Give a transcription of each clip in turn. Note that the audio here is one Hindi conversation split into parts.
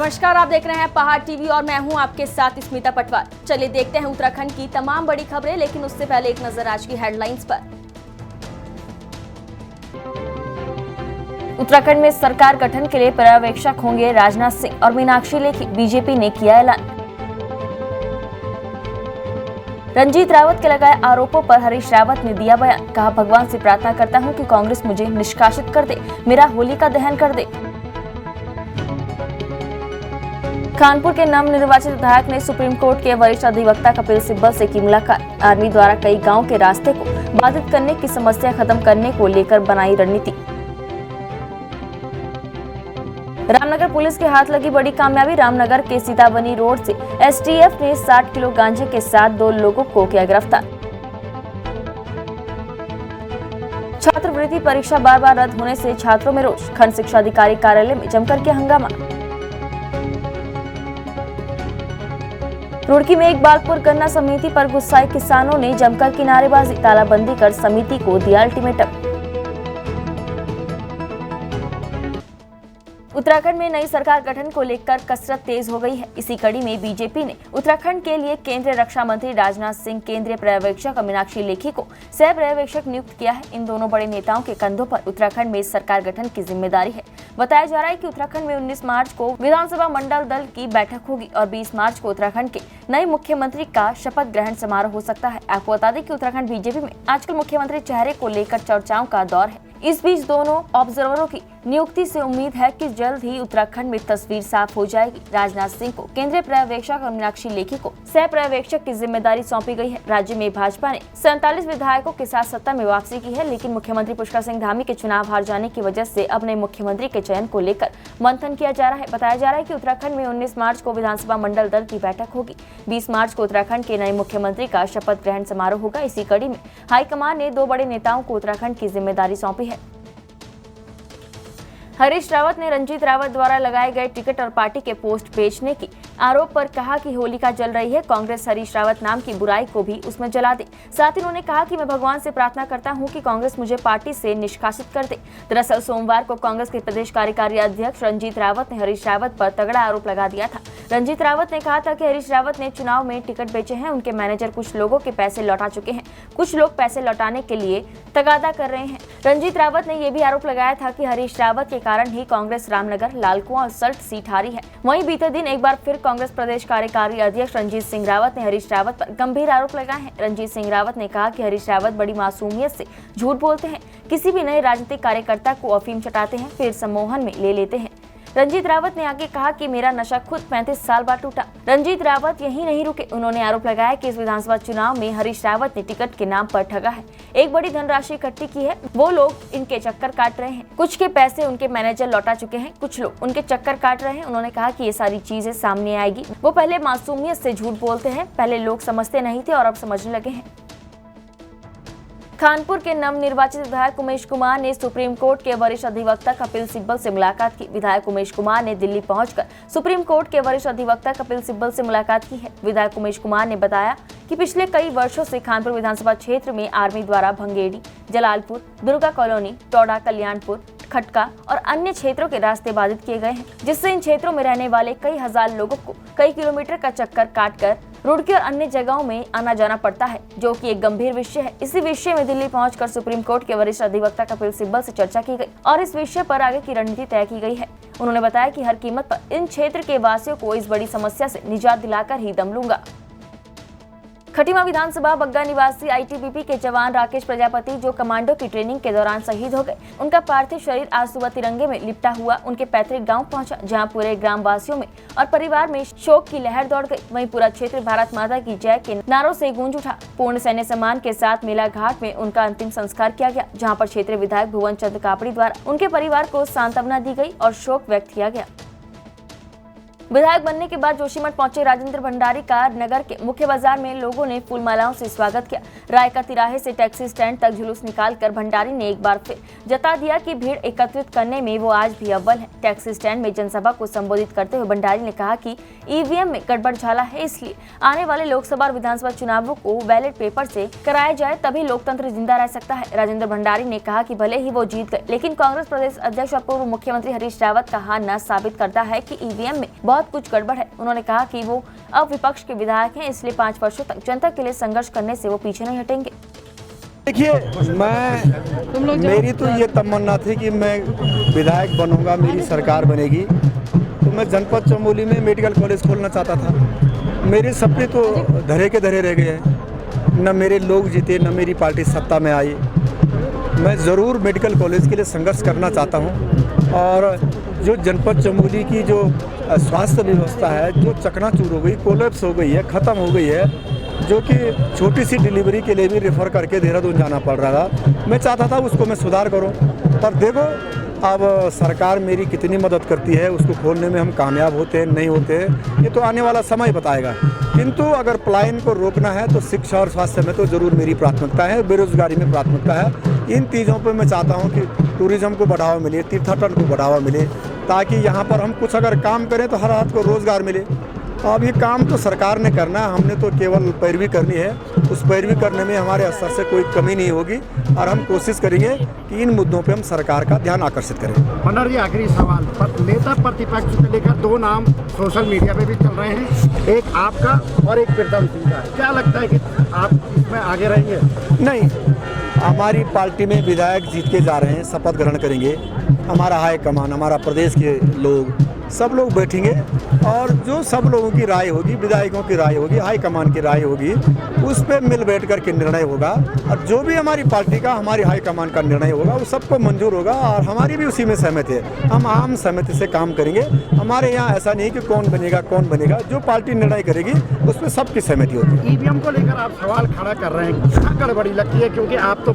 नमस्कार, आप देख रहे हैं पहाड़ टीवी और मैं हूं आपके साथ स्मिता पटवार। चलिए देखते हैं उत्तराखंड की तमाम बड़ी खबरें, लेकिन उससे पहले एक नजर आज की हेडलाइंस पर। उत्तराखंड में सरकार गठन के लिए पर्यवेक्षक होंगे राजनाथ सिंह और मीनाक्षी लेखी, बीजेपी ने किया ऐलान। रंजीत रावत के लगाए आरोपों पर हरीश रावत ने दिया बयान, कहा भगवान से प्रार्थना करता हूं कि कांग्रेस मुझे निष्कासित कर दे, मेरा होलिका दहन कर दे। कानपुर के नवनिर्वाचित विधायक ने सुप्रीम कोर्ट के वरिष्ठ अधिवक्ता कपिल सिब्बल से की मुलाकात। आर्मी द्वारा कई गांव के रास्ते को बाधित करने की समस्या खत्म करने को लेकर बनाई रणनीति। रामनगर पुलिस के हाथ लगी बड़ी कामयाबी। रामनगर के सीताबनी रोड से एसटीएफ ने 60 किलो गांजे के साथ 2 लोगों को किया गिरफ्तार। छात्रवृत्ति परीक्षा बार बार रद्द होने से छात्रों में रोष। खंड शिक्षा अधिकारी कार्यालय में जमकर किया हंगामा। रुड़की में एक बागपुर गन्ना समिति पर गुस्साए किसानों ने जमकर की नारेबाजी, तालाबंदी कर समिति को दिया अल्टीमेटम। उत्तराखंड में नई सरकार गठन को लेकर कसरत तेज हो गई है। इसी कड़ी में बीजेपी ने उत्तराखंड के लिए केंद्रीय रक्षा मंत्री राजनाथ सिंह, केंद्रीय पर्यवेक्षक मीनाक्षी लेखी को सह पर्यवेक्षक नियुक्त किया है। इन दोनों बड़े नेताओं के कंधों पर उत्तराखंड में सरकार गठन की जिम्मेदारी है। बताया जा रहा है कि उत्तराखंड में 19 मार्च को विधानसभा मंडल दल की बैठक होगी और 20 मार्च को उत्तराखंड के नए मुख्यमंत्री का शपथ ग्रहण समारोह हो सकता है। आपको बता दें कि उत्तराखंड बीजेपी में आजकल मुख्यमंत्री चेहरे को लेकर चर्चाओं का दौर है। इस बीच दोनों ऑब्जर्वरों की नियुक्ति से उम्मीद है कि जल्द ही उत्तराखंड में तस्वीर साफ हो जाएगी। राजनाथ सिंह को केंद्रीय पर्यवेक्षक और मीनाक्षी लेखी को सह पर्यवेक्षक की जिम्मेदारी सौंपी गई है। राज्य में भाजपा ने 47 विधायकों के साथ सत्ता में वापसी की है, लेकिन मुख्यमंत्री पुष्कर सिंह धामी के चुनाव हार जाने की वजह से अब नए मुख्यमंत्री के चयन को लेकर मंथन किया जा रहा है। बताया जा रहा है कि उत्तराखंड में 19 मार्च को विधानसभा मंडल दल की बैठक होगी। 20 मार्च को उत्तराखंड के नए मुख्यमंत्री का शपथ ग्रहण समारोह होगा। इसी कड़ी में हाईकमान ने 2 बड़े नेताओं को उत्तराखंड की जिम्मेदारी सौंपी है। हरीश रावत ने रंजीत रावत द्वारा लगाए गए टिकट और पार्टी के पोस्ट बेचने की आरोप पर कहा कि होलिका जल रही है, कांग्रेस हरीश रावत नाम की बुराई को भी उसमें जला दे। साथ ही उन्होंने कहा कि मैं भगवान से प्रार्थना करता हूं कि कांग्रेस मुझे पार्टी से निष्कासित कर दे। दरअसल सोमवार को कांग्रेस के प्रदेश कार्यकारी अध्यक्ष रंजीत रावत ने हरीश रावत पर तगड़ा आरोप लगा दिया था। रंजीत रावत ने कहा था कि हरीश रावत ने चुनाव में टिकट बेचे हैं, उनके मैनेजर कुछ लोगों के पैसे लौटा चुके हैं, कुछ लोग पैसे लौटाने के लिए तगादा कर रहे हैं। रंजीत रावत ने यह भी आरोप लगाया था कि हरीश रावत के कारण ही कांग्रेस रामनगर, लालकुआं और सल्ट सीट हारी है। वहीं बीते दिन एक बार फिर कांग्रेस प्रदेश कार्यकारी अध्यक्ष रंजीत सिंह रावत ने हरीश रावत पर गंभीर आरोप लगाए हैं। रंजीत सिंह रावत ने कहा कि हरीश रावत बड़ी मासूमियत से झूठ बोलते हैं, किसी भी नए राजनीतिक कार्यकर्ता को अफीम चटाते हैं, फिर सम्मोहन में ले लेते हैं। रंजीत रावत ने आगे कहा कि मेरा नशा खुद 35 साल बाद टूटा। रंजीत रावत यही नहीं रुके, उन्होंने आरोप लगाया कि इस विधानसभा चुनाव में हरीश रावत ने टिकट के नाम पर ठगा है, एक बड़ी धनराशि इकट्ठी की है, वो लोग इनके चक्कर काट रहे हैं, कुछ के पैसे उनके मैनेजर लौटा चुके हैं, कुछ लोग उनके चक्कर काट रहे हैं। उन्होंने कहा कि ये सारी चीजें सामने आएगी। वो पहले मासूमियत से झूठ बोलते हैं, पहले लोग समझते नहीं थे और अब समझने लगे हैं। कानपुर के नवनिर्वाचित विधायक उमेश कुमार ने सुप्रीम कोर्ट के वरिष्ठ अधिवक्ता कपिल सिब्बल से मुलाकात की। विधायक उमेश कुमार ने दिल्ली पहुंचकर सुप्रीम कोर्ट के वरिष्ठ अधिवक्ता कपिल सिब्बल से मुलाकात की है। विधायक उमेश कुमार ने बताया कि पिछले कई वर्षों से कानपुर विधानसभा क्षेत्र में आर्मी द्वारा भंगेड़ी, जलालपुर, दुर्गा कॉलोनी, टोडा, कल्याणपुर, खटका और अन्य क्षेत्रों के रास्ते बाधित किए गए हैं, जिससे इन क्षेत्रों में रहने वाले कई हजार लोगों को कई किलोमीटर का चक्कर काटकर रुड़की और अन्य जगहों में आना जाना पड़ता है, जो कि एक गंभीर विषय है। इसी विषय में दिल्ली पहुंचकर सुप्रीम कोर्ट के वरिष्ठ अधिवक्ता कपिल सिब्बल से चर्चा की गई और इस विषय पर आगे की रणनीति तय की गई है। उन्होंने बताया कि हर कीमत पर इन क्षेत्र के वासियों को इस बड़ी समस्या से निजात दिलाकर ही दम लूंगा। खटीमा विधानसभा बग्गा निवासी आईटीबीपी के जवान राकेश प्रजापति, जो कमांडो की ट्रेनिंग के दौरान शहीद हो गए, उनका पार्थिव शरीर आज सुबह तिरंगे में लिपटा हुआ उनके पैतृक गांव पहुंचा, जहां पूरे ग्रामवासियों में और परिवार में शोक की लहर दौड़ गई। वहीं पूरा क्षेत्र भारत माता की जय के नारों से गूंज उठा। पूर्ण सैन्य सम्मान के साथ मेला घाट में उनका अंतिम संस्कार किया गया, जहाँ पर क्षेत्रीय विधायक भुवन चंद्र कापड़ी द्वारा उनके परिवार को सांत्वना दी गई और शोक व्यक्त किया गया। विधायक बनने के बाद जोशीमठ पहुंचे राजेंद्र भंडारी का नगर के मुख्य बाजार में लोगों ने फूल मालाओं से स्वागत किया। रायका तिराहे से टैक्सी स्टैंड तक जुलूस निकालकर भंडारी ने एक बार फिर जता दिया कि भीड़ एकत्रित करने में वो आज भी अव्वल है। टैक्सी स्टैंड में जनसभा को संबोधित करते हुए भंडारी ने कहा कि ईवीएम में गड़बड़झाला है, इसलिए आने वाले लोकसभा और विधानसभा चुनावों को बैलेट पेपर से कराया जाए, तभी लोकतंत्र जिंदा रह सकता है। राजेंद्र भंडारी ने कहा कि भले ही वो जीत गए, लेकिन कांग्रेस प्रदेश अध्यक्ष और पूर्व मुख्यमंत्री हरीश रावत का हारना साबित करता है कि ईवीएम में बहुत कुछ गड़बड़ है। उन्होंने कहा कि वो अब विपक्ष के विधायक हैं, इसलिए 5 वर्षों तक जनता के लिए संघर्ष करने से वो पीछे नहीं हटेंगे। देखिए, मेरी तो ये तमन्ना थी कि मैं विधायक बनूंगा, मेरी सरकार बनेगी तो मैं जनपद चमोली में मेडिकल कॉलेज खोलना चाहता था। मेरे सपने तो धरे के धरे रह गए, न मेरे लोग जीते, न मेरी पार्टी सत्ता में आई। मैं ज़रूर मेडिकल कॉलेज के लिए संघर्ष करना चाहता हूं और जो जनपद चमोली की जो स्वास्थ्य व्यवस्था है, जो चकनाचूर हो गई, कोलैप्स हो गई है, ख़त्म हो गई है, जो कि छोटी सी डिलीवरी के लिए भी रेफ़र करके देहरादून जाना पड़ रहा था, मैं चाहता था उसको मैं सुधार करूं। पर देखो अब सरकार मेरी कितनी मदद करती है, उसको खोलने में हम कामयाब होते हैं नहीं होते हैं ये तो आने वाला समय बताएगा। किंतु अगर पलायन को रोकना है तो शिक्षा और स्वास्थ्य में तो ज़रूर मेरी प्राथमिकता है, बेरोजगारी में प्राथमिकता है। इन चीज़ों पर मैं चाहता हूँ कि टूरिज़्म को बढ़ावा मिले, तीर्थाटन को बढ़ावा मिले, ताकि यहाँ पर हम कुछ अगर काम करें तो हर हाथ को रोज़गार मिले। अब ये काम तो सरकार ने करना है, हमने तो केवल पैरवी करनी है। उस पैरवी करने में हमारे स्तर से कोई कमी नहीं होगी और हम कोशिश करेंगे कि इन मुद्दों पे हम सरकार का ध्यान आकर्षित करें। मनोहर जी, आखिरी सवाल पर नेता प्रतिपक्ष को लेकर 2 नाम सोशल मीडिया पे भी चल रहे हैं, एक आपका और एक प्रीतम सिंह का। क्या लगता है कि आप इसमें आगे रहेंगे? नहीं, हमारी पार्टी में विधायक जीत के जा रहे हैं, शपथ ग्रहण करेंगे। हमारा हाईकमान, हमारा प्रदेश के लोग सब लोग बैठेंगे और जो सब लोगों की राय होगी, विधायकों की राय होगी, हाईकमान की राय होगी, उस पर मिल बैठ कर के निर्णय होगा और जो भी हमारी पार्टी का, हमारी हाईकमान का निर्णय होगा वो सबको मंजूर होगा और हमारी भी उसी में सहमति है। हम आम सहमति से काम करेंगे। हमारे यहाँ ऐसा नहीं कि कौन बनेगा, जो पार्टी निर्णय करेगी उस पर सबकी सहमति होती है। ईवीएम को लेकर आप सवाल खड़ा कर रहे हैं, क्या गड़बड़ी लगती है? क्योंकि आप तो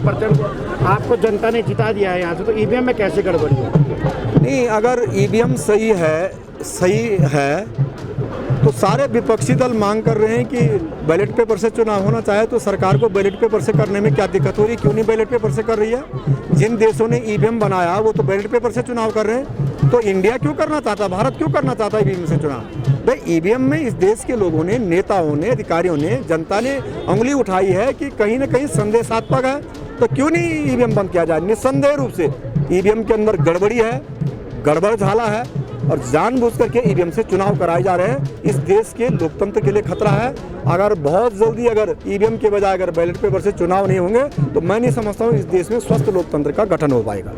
आपको जनता ने जिता दिया है यहाँ से, तो ईवीएम में कैसे गड़बड़ी है? नहीं, अगर ईवीएम सही है तो सारे विपक्षी दल मांग कर रहे हैं कि बैलेट पेपर से चुनाव होना चाहे तो सरकार को बैलेट पेपर से करने में क्या दिक्कत हो रही है? क्यों नहीं बैलेट पेपर से कर रही है? जिन देशों ने ईवीएम बनाया वो तो बैलेट पेपर से चुनाव कर रहे हैं, तो इंडिया क्यों करना चाहता, भारत क्यों करना चाहता है ईवीएम से चुनाव? भाई, ईवीएम में इस देश के लोगों ने, नेताओं ने, अधिकारियों ने, जनता ने उंगली उठाई है कि कहीं ना कहीं संदेशात्मक है, तो क्यों नहीं ईवीएम बंद किया जाए? निस्संदेह रूप से ईवीएम के अंदर गड़बड़ी है, गड़बड़ झाला है और जानबूझ करके ईवीएम से चुनाव कराए जा रहे हैं। इस देश के लोकतंत्र के लिए खतरा है। अगर बहुत जल्दी अगर ईवीएम के बजाय अगर बैलेट पेपर से चुनाव नहीं होंगे तो मैं नहीं समझता हूँ इस देश में स्वस्थ लोकतंत्र का गठन हो पाएगा।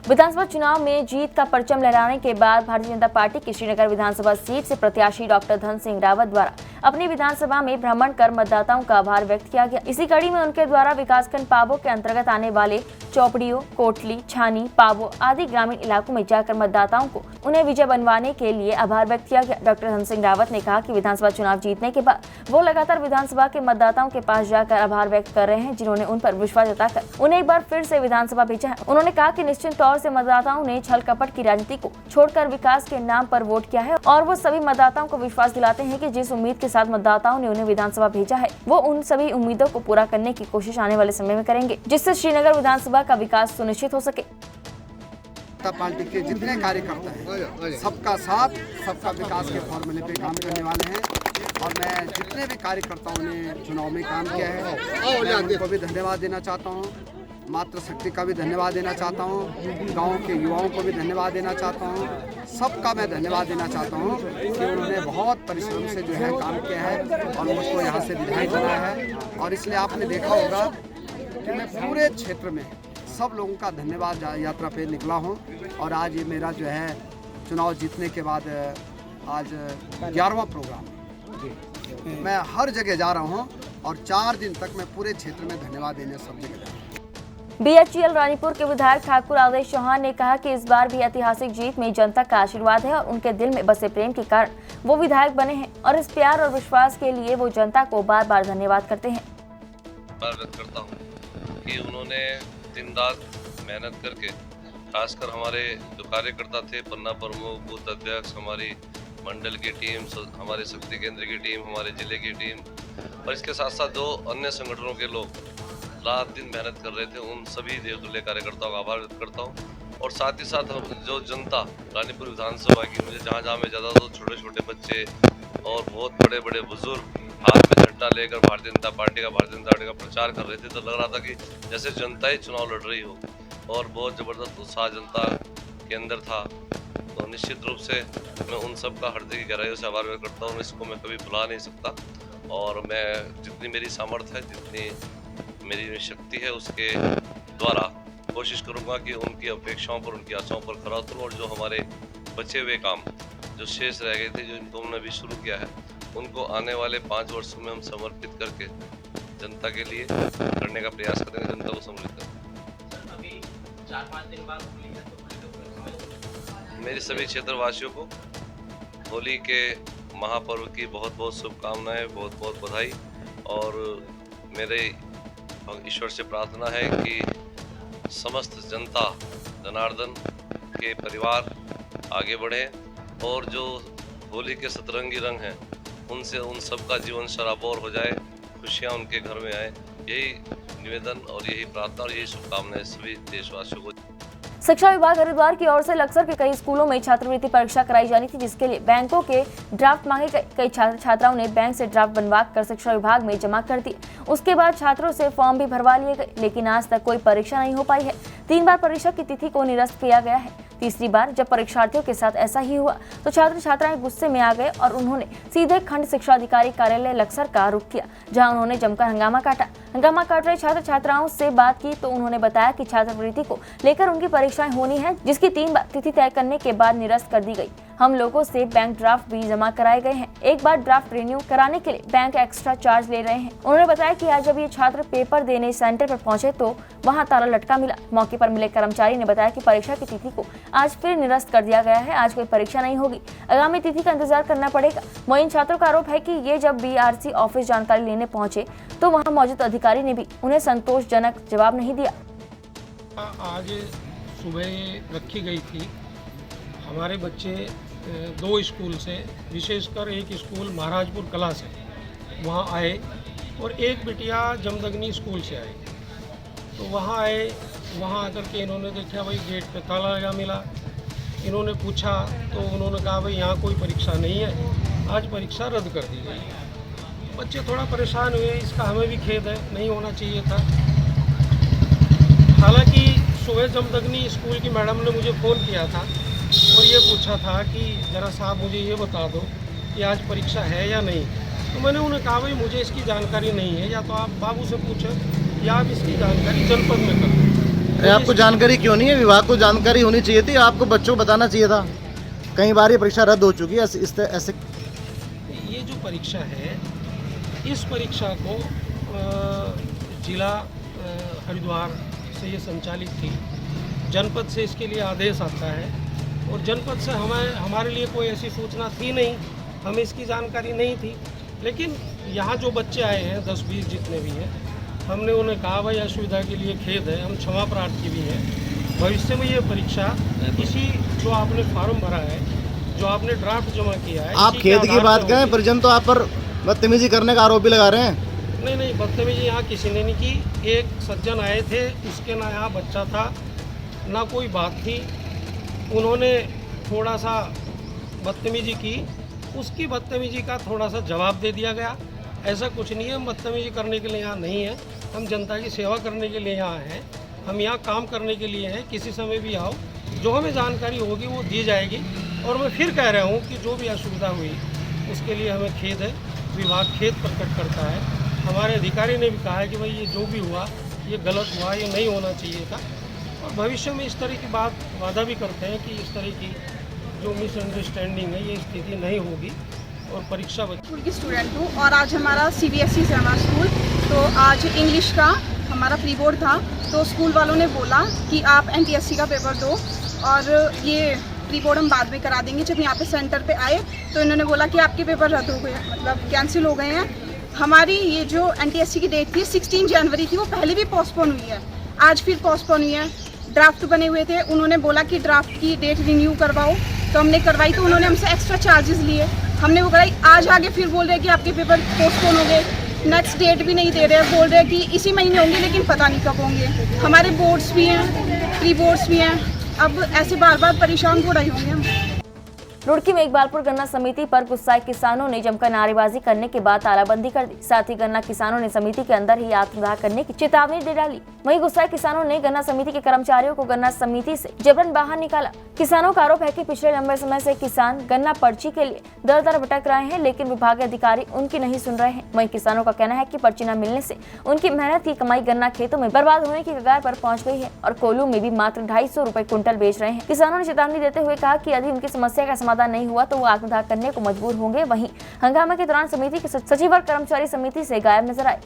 विधानसभा चुनाव में जीत का परचम लहराने के बाद भारतीय जनता पार्टी की श्रीनगर विधानसभा सीट से प्रत्याशी डॉक्टर धन सिंह रावत द्वारा अपनी विधानसभा में भ्रमण कर मतदाताओं का आभार व्यक्त किया गया। इसी कड़ी में उनके द्वारा विकासखंड पाबो के अंतर्गत आने वाले चौपड़ियों, कोटली, छानी, पाबो आदि ग्रामीण इलाकों में जाकर मतदाताओं को उन्हें विजय बनवाने के लिए आभार व्यक्त किया गया। डॉक्टर धन सिंह रावत ने कहा कि विधानसभा चुनाव जीतने के बाद वो लगातार विधानसभा के मतदाताओं के पास जाकर आभार व्यक्त कर रहे हैं, जिन्होंने उन पर विश्वास जताकर उन्हें एक बार फिर से विधानसभा भेजा है। उन्होंने कहा कि निश्चित तौर से मतदाताओं ने छल कपट की राजनीति को छोड़कर विकास के नाम पर वोट किया है और वो सभी मतदाताओं को विश्वास दिलाते हैं कि जिस उम्मीद के साथ मतदाताओं ने उन्हें विधानसभा भेजा है वो उन सभी उम्मीदों को पूरा करने की कोशिश आने वाले समय में करेंगे, जिससे श्रीनगर विधानसभा का विकास सुनिश्चित हो सके। पार्टी के जितने कार्यकर्ता हैं, सबका साथ सबका विकास के फॉर्मूले पे काम करने वाले हैं और मैं जितने भी कार्यकर्ताओं ने चुनाव में काम किया है मैं उनको भी धन्यवाद देना चाहता हूँ। मातृशक्ति का भी धन्यवाद देना चाहता हूँ, गांव के युवाओं को भी धन्यवाद देना चाहता हूँ, सबका मैं धन्यवाद देना चाहता हूँ कि उन्होंने बहुत परिश्रम से जो है काम किया है और मुझको यहाँ से विधायक बनाया है। और इसलिए आपने देखा होगा कि मैं पूरे क्षेत्र में सब लोगों का धन्यवाद यात्रा पे निकला हूँ और आज ये मेरा जो है चुनाव जीतने के बाद आज 11वां प्रोग्राम। मैं हर जगह जा रहा हूँ और 4 दिन तक मैं पूरे क्षेत्र में धन्यवाद देने सब जगह जा रहा हूँ। बीएचईएल रानीपुर के विधायक ठाकुर आदेश चौहान ने कहा कि इस बार भी ऐतिहासिक जीत में जनता का आशीर्वाद है और उनके दिल में बसे प्रेम के कारण वो विधायक बने हैं और इस प्यार और विश्वास के लिए वो जनता को बार बार धन्यवाद करते हैं। व्यक्त करता हूँ कि उन्होंने दिन रात मेहनत करके, खासकर हमारे जो कार्यकर्ता थे, पन्ना प्रमुख, बूथ अध्यक्ष, हमारी मंडल की टीम, हमारे शक्ति केंद्र की टीम, हमारे जिले की टीम और इसके साथ साथ जो अन्य संगठनों के लोग रात दिन मेहनत कर रहे थे, उन सभी देवतुल्य कार्यकर्ताओं का आभार व्यक्त करता हूँ। और साथ ही साथ जो जनता रानीपुर विधानसभा की, मुझे जहाँ जहाँ मैं जाता तो छोटे छोटे बच्चे और बहुत बड़े बड़े बुजुर्ग हाथ में झंडा लेकर भारतीय जनता पार्टी का प्रचार कर रहे थे, तो लग रहा था कि जैसे जनता ही चुनाव लड़ रही हो और बहुत ज़बरदस्त उत्साह जनता के अंदर था। तो निश्चित रूप से मैं उन सब का हृदय की गहराइयों से आभार व्यक्त करता हूँ। इसको मैं कभी भुला नहीं सकता और मैं जितनी मेरी सामर्थ्य है, जितनी मेरी शक्ति है, उसके द्वारा कोशिश करूँगा कि उनकी अपेक्षाओं पर, उनकी आशाओं पर खरा उतरूँ और जो हमारे बचे हुए काम जो शेष रह गए थे, जो इनको हमने अभी शुरू किया है, उनको आने वाले 5 वर्षों में हम समर्पित करके जनता के लिए करने का प्रयास करेंगे, जनता को सम्मिलित करेंगे। अभी 4-5 दिन बाद होली है, तो मेरी सभी क्षेत्रवासियों को होली के महापर्व की बहुत बहुत शुभकामनाएं, बहुत बहुत बधाई और मेरे ईश्वर से प्रार्थना है कि समस्त जनता जनार्दन के परिवार आगे बढ़े और जो होली के सतरंगी रंग हैं उनसे उन सब का जीवन शराबोर हो जाए, खुशियाँ उनके घर में आए। यही निवेदन और यही प्रार्थना और यही शुभकामनाएं सभी देशवासियों को। शिक्षा विभाग हरिद्वार की ओर से लक्सर के कई स्कूलों में छात्रवृत्ति परीक्षा कराई जानी थी, जिसके लिए बैंकों के ड्राफ्ट मांगे गए। कई छात्र छात्राओं ने बैंक से ड्राफ्ट बनवा कर शिक्षा विभाग में जमा कर दिए। उसके बाद छात्रों से फॉर्म भी भरवा लिए गए, लेकिन आज तक कोई परीक्षा नहीं हो पाई है। 3 बार परीक्षा की तिथि को निरस्त किया गया है। तीसरी बार जब परीक्षार्थियों के साथ ऐसा ही हुआ तो छात्र छात्राएं गुस्से में आ गए और उन्होंने सीधे खंड शिक्षा अधिकारी कार्यालय लक्सर का रुख किया, जहां उन्होंने जमकर हंगामा काटा। हंगामा काट रहे छात्र छात्राओं से बात की तो उन्होंने बताया कि छात्रवृत्ति को लेकर उनकी परीक्षाएं होनी है, जिसकी 3 बार तिथि तय करने के बाद निरस्त कर दी गई। हम लोगों से बैंक ड्राफ्ट भी जमा कराए गए हैं। एक बार ड्राफ्ट रिन्यू कराने के लिए बैंक एक्स्ट्रा चार्ज ले रहे हैं। उन्होंने बताया कि आज जब ये छात्र पेपर देने सेंटर पर पहुंचे तो वहां ताला लटका मिला। मौके पर मिले कर्मचारी ने बताया कि परीक्षा की तिथि को आज फिर निरस्त कर दिया गया है। आज कोई परीक्षा नहीं होगी, आगामी तिथि का इंतजार करना पड़ेगा। वहीं छात्रों का आरोप है कि ये जब BRC ऑफिस जानकारी लेने पहुंचे तो वहां मौजूद अधिकारी ने भी उन्हें संतोषजनक जवाब नहीं दिया। आज सुबह रखी गई थी। हमारे बच्चे 2 स्कूल से, विशेषकर एक स्कूल महाराजपुर कला से वहाँ आए और एक बिटिया जमदग्नि स्कूल से आई। तो वहाँ आए, वहाँ आकर के इन्होंने देखा भाई गेट पे ताला लगा मिला। इन्होंने पूछा तो उन्होंने कहा भाई यहाँ कोई परीक्षा नहीं है, आज परीक्षा रद्द कर दी गई। बच्चे थोड़ा परेशान हुए, इसका हमें भी खेद है, नहीं होना चाहिए था। हालांकि सुबह जमदग्नि स्कूल की मैडम ने मुझे फ़ोन किया था और ये पूछा था कि ज़रा साहब मुझे ये बता दो कि आज परीक्षा है या नहीं। तो मैंने उन्हें कहा भाई मुझे इसकी जानकारी नहीं है, या तो आप बाबू से पूछें या आप इसकी जानकारी जनपद में करें। अरे आपको जानकारी क्यों नहीं है? विभाग को जानकारी होनी चाहिए थी, आपको बच्चों को बताना चाहिए था। कई बार ये परीक्षा रद्द हो चुकी है ऐसे। ये जो परीक्षा है, इस परीक्षा को जिला हरिद्वार से ये संचालित थी। जनपद से इसके लिए आदेश आता है और जनपद से हमारे लिए कोई ऐसी सूचना थी नहीं, हमें इसकी जानकारी नहीं थी। लेकिन यहाँ जो बच्चे आए हैं 10-20 जितने भी हैं, हमने उन्हें कहा भाई असुविधा के लिए खेद है, हम क्षमा प्रार्थी भी हैं। भविष्य में ये परीक्षा इसी जो आपने फॉर्म भरा है, जो आपने ड्राफ्ट जमा किया है, आप खेद की बात करें, परिजन तो आप पर बदतमीजी करने का आरोप भी लगा रहे हैं। नहीं, बदतमीजी यहाँ किसी ने नहीं की। एक सज्जन आए थे, उसके ना यहाँ बच्चा था, ना कोई बात थी। उन्होंने थोड़ा सा बदतमीजी की, उसकी बदतमीजी का थोड़ा सा जवाब दे दिया गया। ऐसा कुछ नहीं है, हम बदतमीजी करने के लिए यहाँ नहीं है, हम जनता की सेवा करने के लिए यहाँ हैं, हम यहाँ काम करने के लिए हैं। किसी समय भी आओ, जो हमें जानकारी होगी वो दी जाएगी। और मैं फिर कह रहा हूँ कि जो भी असुविधा हुई उसके लिए हमें खेद है, विभाग खेद प्रकट करता है। हमारे अधिकारी ने भी कहा है कि भाई ये जो भी हुआ ये गलत हुआ, ये नहीं होना चाहिए था। और भविष्य में इस तरह की बात वादा भी करते हैं कि इस तरह की जो मिसअंडरस्टैंडिंग है ये स्थिति नहीं होगी और परीक्षा स्कूल की स्टूडेंट हूँ और आज हमारा CBSE से हमारा स्कूल, तो आज इंग्लिश का हमारा प्री बोर्ड था। तो स्कूल वालों ने बोला कि आप NTSC का पेपर दो और ये प्री बोर्ड हम बाद में करा देंगे। जब यहाँ पे सेंटर पे आए तो इन्होंने बोला कि आपके पेपर रद्द हो गए, मतलब कैंसिल हो गए हैं। हमारी ये जो NTSC की डेट थी 16 जनवरी थी, वो पहले भी पोस्टपोन हुई है, आज फिर पोस्टपोन हुई है। ड्राफ्ट बने हुए थे, उन्होंने बोला कि ड्राफ्ट की डेट रिन्यू करवाओ, तो हमने करवाई। तो उन्होंने हमसे एक्स्ट्रा चार्जेस लिए, हमने वो कराई। आज आगे फिर बोल रहे हैं कि आपके पेपर पोस्टपोन हो गए, नेक्स्ट डेट भी नहीं दे रहे हैं, बोल रहे हैं कि इसी महीने होंगे लेकिन पता नहीं कब होंगे। हमारे बोर्ड्स भी हैं, प्री बोर्ड्स भी हैं, अब ऐसे बार बार परेशान थोड़ा ही होंगे हम। रुड़की में इकबालपुर गन्ना समिति पर गुस्साए किसानों ने जमकर नारेबाजी करने के बाद तालाबंदी कर दी। साथ ही गन्ना किसानों ने समिति के अंदर ही आत्मदाह करने की चेतावनी दे डाली। वहीं गुस्साए किसानों ने गन्ना समिति के कर्मचारियों को गन्ना समिति से जबरन बाहर निकाला। किसानों का आरोप है कि पिछले लंबे समय से किसान गन्ना पर्ची के लिए दर दर भटक रहे हैं, लेकिन विभागीय अधिकारी उनकी नहीं सुन रहे हैं। वहीं किसानों का कहना है कि पर्ची न मिलने से उनकी मेहनत की कमाई गन्ना खेतों में बर्बाद होने की कगार पर पहुंच गई है और कोल्हू में भी मात्र 250 रुपए क्विंटल बेच रहे हैं। किसानों ने चेतावनी देते हुए कहा कि यदि उनकी समस्या का समाधान नहीं हुआ तो वो आत्मदाह करने को मजबूर होंगे। वहीं हंगामे के दौरान समिति के सचिव और कर्मचारी समिति से गायब नजर आए।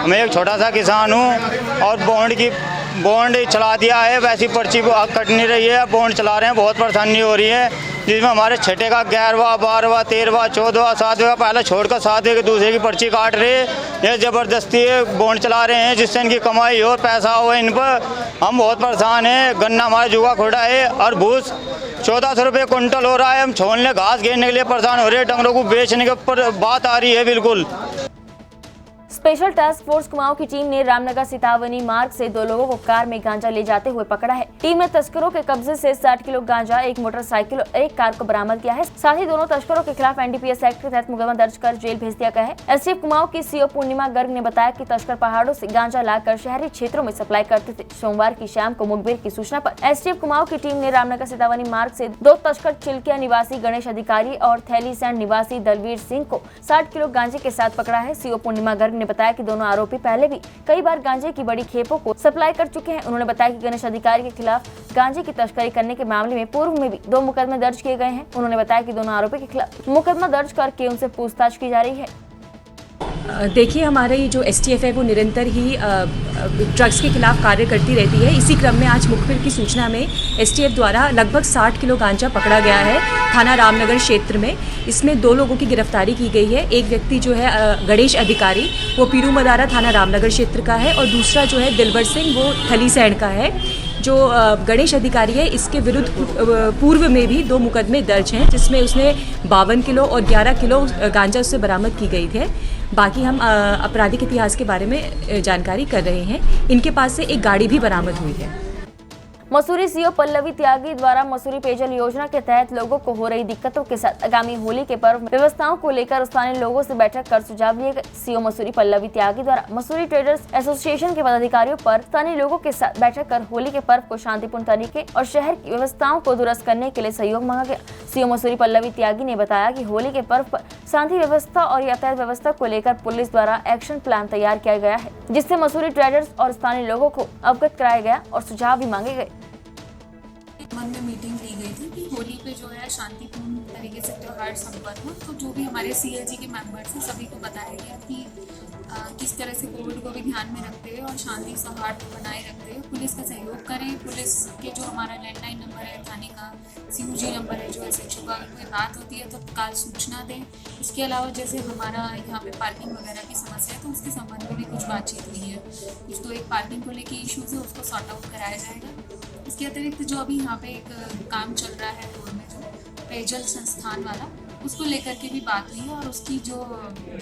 मैं एक छोटा सा किसान हूँ और बॉन्ड चला दिया है, वैसी पर्ची कट नहीं रही है। बॉन्ड चला रहे हैं, बहुत परेशानी हो रही है, जिसमें हमारे छठे का 11वां 12वां 13वां 14वां 7वां पहले छोड़कर 7वें के दूसरे की पर्ची काट रहे। ये ज़बरदस्ती बॉन्ड चला रहे हैं जिससे इनकी कमाई हो, पैसा हो इन पर। हम बहुत परेशान हैं। गन्ना हमारा जुआ खोड़ा है और भूस 1400 रुपये कुंटल हो रहा है। हम छोड़ने घास घेरने के लिए परेशान हो रहे हैं। डंगरों को बेचने के ऊपर बात आ रही है। बिल्कुल स्पेशल टास्क फोर्स कुमाऊं की टीम ने रामनगर सीतावनी मार्ग से 2 लोगों को कार में गांजा ले जाते हुए पकड़ा है। टीम ने तस्करों के कब्जे से 60 किलो गांजा, 1 मोटरसाइकिल और 1 कार को बरामद किया है। साथ ही दोनों तस्करों के खिलाफ एनडीपीएस एक्ट के तहत मुकदमा दर्ज कर जेल भेज दिया गया है। एसटीएफ कुमाऊं की सीओ पूर्णिमा गर्ग ने बताया कि तस्कर पहाड़ों से गांजा लाकर शहरी क्षेत्रों में सप्लाई करते थे। सोमवार की शाम को मुखबिर की सूचना पर एसटीएफ कुमाऊं की टीम ने रामनगर सीतावनी मार्ग से 2 तस्कर चिल्किया निवासी गणेश अधिकारी और थैलीसैंड निवासी दलवीर सिंह को 60 किलो गांजे के साथ पकड़ा है। सीओ पूर्णिमा गर्ग ने बताया कि दोनों आरोपी पहले भी कई बार गांजे की बड़ी खेपों को सप्लाई कर चुके हैं। उन्होंने बताया कि गणेश अधिकारी के खिलाफ गांजे की तस्करी करने के मामले में पूर्व में भी 2 मुकदमे दर्ज किए गए हैं। उन्होंने बताया कि दोनों आरोपी के खिलाफ मुकदमा दर्ज करके उनसे पूछताछ की जा रही है। देखिए, हमारे ये जो एसटीएफ है वो निरंतर ही ड्रग्स के खिलाफ कार्य करती रहती है। इसी क्रम में आज मुखबिर की सूचना में एसटीएफ द्वारा लगभग 60 किलो गांजा पकड़ा गया है थाना रामनगर क्षेत्र में। इसमें 2 लोगों की गिरफ्तारी की गई है। एक व्यक्ति जो है गणेश अधिकारी, वो पीरू मदारा थाना रामनगर क्षेत्र का है, और दूसरा जो है दिलवर सिंह, वो थलीसैंड का है। जो गणेश अधिकारी है, इसके विरुद्ध पूर्व में भी 2 मुकदमे दर्ज हैं, जिसमें उसने 52 किलो और 11 किलो गांजा उससे बरामद की गई थी। बाकी हम आपराधिक इतिहास के बारे में जानकारी कर रहे हैं। इनके पास से एक गाड़ी भी बरामद हुई है। मसूरी सीओ पल्लवी त्यागी द्वारा मसूरी पेयजल योजना के तहत लोगों को हो रही दिक्कतों के साथ आगामी होली के पर्व व्यवस्थाओं को लेकर स्थानीय लोगों से बैठक कर सुझाव लिए गए। सीओ मसूरी पल्लवी त्यागी द्वारा मसूरी ट्रेडर्स एसोसिएशन के पदाधिकारियों पर स्थानीय लोगों के साथ बैठक कर होली के पर्व को शांतिपूर्ण तरीके और शहर की व्यवस्थाओं को दुरुस्त करने के लिए सहयोग मांगा गया। सीओ मसूरी पल्लवी त्यागी ने बताया कि होली के पर्व पर शांति व्यवस्था और यातायात व्यवस्था को लेकर पुलिस द्वारा एक्शन प्लान तैयार किया गया है, जिससे मसूरी ट्रेडर्स और स्थानीय लोगों को अवगत कराया गया और सुझाव भी मांगे गए। मन में मीटिंग ली गई थी कि होली पे जो है शांतिपूर्ण तरीके से त्यौहार संपन्न हो। तो जो भी हमारे सीएलजी के मेंबर्स हैं सभी को बताया गया कि किस तरह से कोविड को भी ध्यान में रखते हुए और शांति सौहार्द बनाए रखते हुए पुलिस का सहयोग करें। पुलिस के जो हमारा लैंडलाइन नंबर है थाने का, सीयूजी नंबर है, जो एसएचओ का, कोई बात होती है तो तत्काल सूचना दें। इसके अलावा जैसे हमारा यहाँ पे पार्किंग वगैरह की समस्या है तो उसके संबंध में भी कुछ बातचीत हुई है। कुछ तो एक पार्किंग को लेकर इशूज़ है, उसको सॉर्ट आउट कराया जाएगा। इसके अतिरिक्त जो अभी यहाँ पे एक काम चल रहा है रोड में, जो पेयजल संस्थान वाला, उसको लेकर के भी बात हुई है और उसकी जो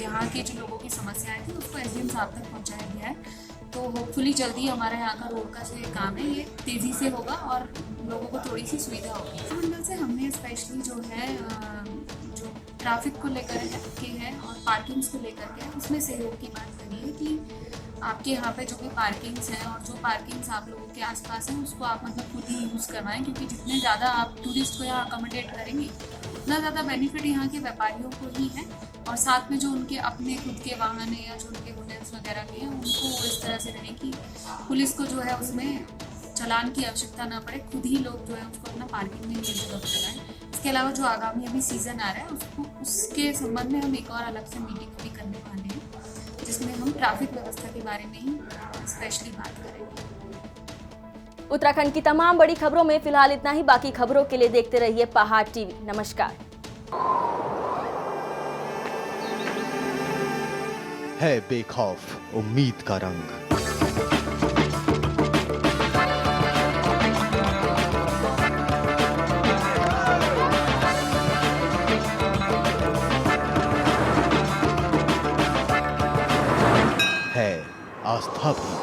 यहाँ के जो लोगों की समस्याएं थी उसको एसडीएम साहब तक पहुँचाया गया है। तो होपफुली जल्दी हमारा यहाँ का रोड का जो काम है ये तेज़ी से होगा और लोगों को थोड़ी सी सुविधा होगी। मंडल से हमने स्पेशली जो है जो ट्रैफिक को लेकर के है और पार्किंग्स को लेकर के है, उसमें सहयोग की बात करी है कि आपके यहाँ पे जो भी पार्किंग्स हैं और जो पार्किंग्स आप लोगों के आसपास हैं उसको आप मतलब खुद ही यूज़ करवाएं, क्योंकि जितने ज़्यादा आप टूरिस्ट को यहाँ अकोमोडेट करेंगे उतना ज़्यादा बेनिफिट यहाँ के व्यापारियों को ही है और साथ में जो उनके अपने खुद के वाहन है या जो उनके होटल्स वगैरह के हैं उनको इस तरह से रहे कि पुलिस को जो है उसमें चालान की आवश्यकता ना पड़े, खुद ही लोग जो है उसको अपना पार्किंग में उपलब्ध कराएं। इसके अलावा जो आगामी अभी सीज़न आ रहा है उसके संबंध में हम एक और अलग से मीटिंग भी करने वाले हैं, जिसमें हम ट्रैफिक व्यवस्था के बारे में ही स्पेशली बात करेंगे। उत्तराखंड की तमाम बड़ी खबरों में फिलहाल इतना ही। बाकी खबरों के लिए देखते रहिए पहाड़ टीवी। नमस्कार। है बेखौफ उम्मीद का रंग। है आस्था भी।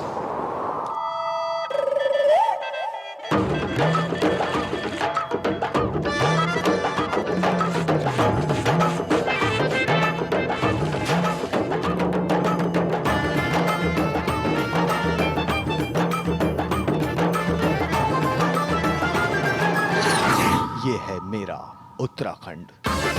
उत्तराखंड।